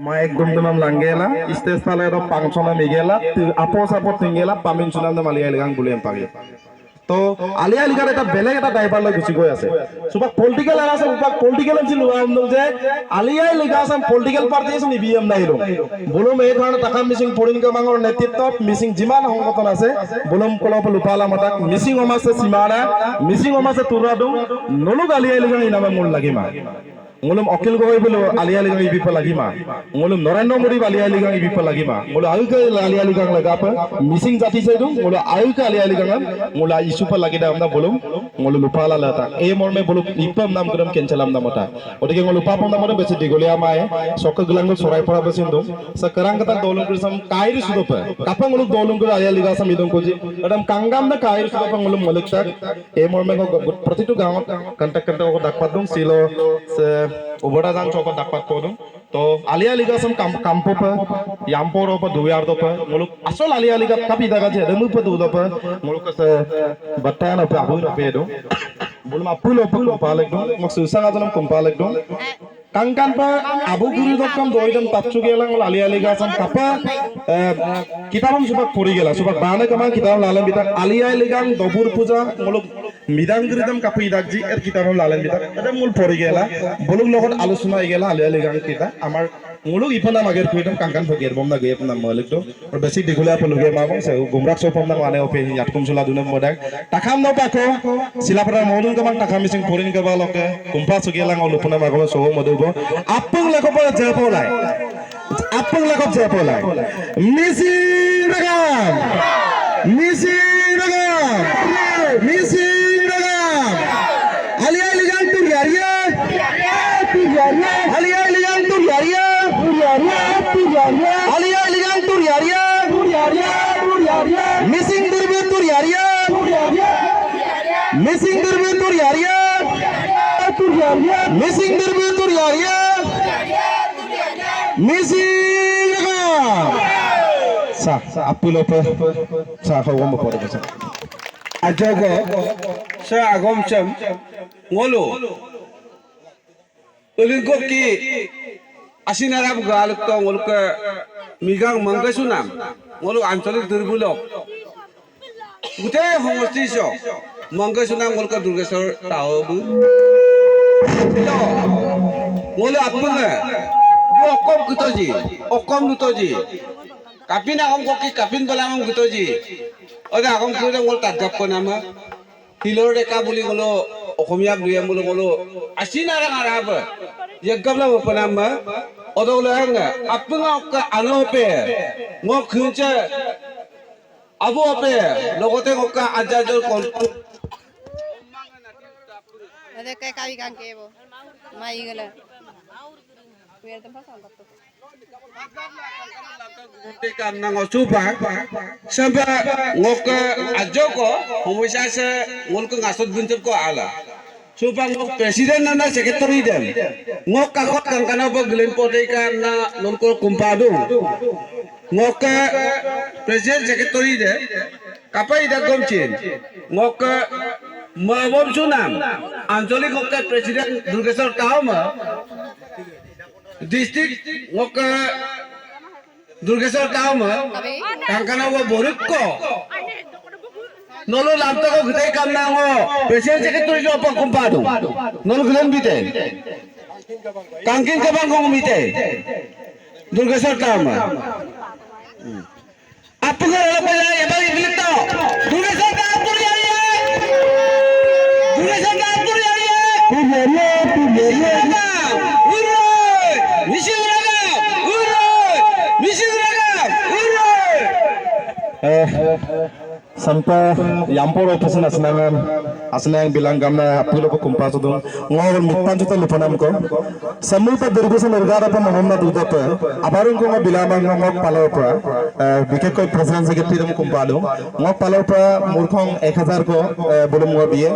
ma ekdom demam langgela stage pala ro pangchona migela apos apot tingela pamin sunam na malia ligang bulem pagi তো আলিয়া লিগার এটা বেলেগ এটা driver লৈ গুচি গৈ আছে সুবা পলিটিক্যাল আছে সুবা পলিটিক্যাল আছে লুয়াম যে আলিয়া লিগা আছে পলিটিক্যাল পার্টি আছে নিবিএম নাইলো বলুম এই ধরনের টাকা মিসিং পরিনকা মাংৰ নেতৃত্বত মিসিং যিমান সংগঠন আছে বলুম কলপ লুপালা মতা মিসিং ওমাছে সিমারা মিসিং ওমাছে তুরাদু নলু আলিয়া লিগা ইনামে মূল লাগিমা ngolum okil goi bolo alia ligang ibi pa lagima ngolum narendra modi alia ligang ibi pa lagima ngolo ayu ke alia ligang laga pa missing jati se dum ngolo ayu ke alia ligang ngola isu pa lagi da amna bolum ngolo lupala lata e morme bolum ipam nam gram kencelam namata odike ngolo papam namata besi digolia mae sok gulang sorai pora besin dum sakarang kata dolung krisam kairi sudopa kapang ngolo dolung ko alia liga sam idong koji adam kangam da kairi sudopa ngolo malik tak e morme ko pratitu gamat kontak kontak ko dakpat dum silo se ubada jang chok dapat kodum to alia liga sam kampo pa yampor pa duyar do pa muluk asol alia liga kapi daga je demu pa du do pa muluk se batan pa abu no pe do bulum apulo pa lek do mak susang ajanam kompa lek do kangkan pa abu guru dokam doidam tapchu gelang alia liga sam kapa kitabam subak puri gela subak bana kama kitab lalam bita alia liga dobur puja muluk মিদাংগৃতম কাপুই দাগজি এর কিতাব লালেন বিতা এটা মূল পড়ি গেলা বলুক লগত আলোচনা হই গেলা আলিয়া লিগাং কিতা আমার মুলুক ইফনা মাগের কইতম কাঙ্কান ফগের বমনা গে আপনা মালিক তো আর বেসি দিগুলা পলুগে মাবং সে গুমরাক সপম না মানে ওপে ইয়াতকুম সুলা দুনে মদাক টাকাম ন পাকো সিলাপরা মদুন কামাং টাকা মিসিং পরিন কে বালকে কুম্পা সুগেলাং লুপনা মাগলো সহ মদুব আপং লেখো পরে যে পলাই আপং লেখো যে পলাই মিসিং রাগাম মিসিং রাগাম Mising alia ligang tu yaria alia ligang tu yaria alia ligang tu yaria missing durbe tu yaria missing durbe tu yaria missing durbe tu yaria missing sa apulo pa sa hawam pa pore sa ajogo sa agom cham ngolo ulingko ki asinarab galuk to ngoluk migang mangasunam ngolo ancholik durbulok gute homostiso mangasunam ngoluk durgesor taobu ngolo apunga okom gutoji kapin agom koki kapin balamam gutoji oda agom kuda ngol tajap ko nama hilor reka buli ngolo অসমীয়া দুইয়াম বলে গলো আসিনারা আরাব ইয়াগাবলা মপনামা অদৌলাঙ্গা আপনা আনোপে ম খুঞ্চা আবু আপে লগতে গকা আজাজর কল্প আদে কে কাবি কাং কেবো মাই গলা কুয়ার তো পাসাল তো Tekan nang osupa sampai ngok ajoko homisa se ngol ke ngasut buntut ko ala supaya ngok presiden nana sekretari dem ngok kakot kang kana ba glen potekan na non ko kumpadu ngok presiden sekretari de kapai da gomchin ngok mabom sunam anjolik ngok presiden durgesor tauma district ngok Durgesor tahu mah, kangkana wa boruk ko. Nolo lamta ko gede kamna ngo, presiden sekretari jo apa kumpadu. Nolo gelen bite. Kangking kabang ko bite. Durgesor tahu mah. Apa ko ala pala ya bagi bilito. Durgesor tahu puri ari. Durgesor tahu puri ari. Puri. Misi sampai yampor operation asnang bilang gamna apulo ko kumpaso dong ngor mitan juta lupanam ko samul pa durgusan negara pa mohomna duda pa abarung ko bilamang ngok palaw pa bike ko president secretary kumpado ngok palaw pa murkhong 1000 ko bolum ngo biye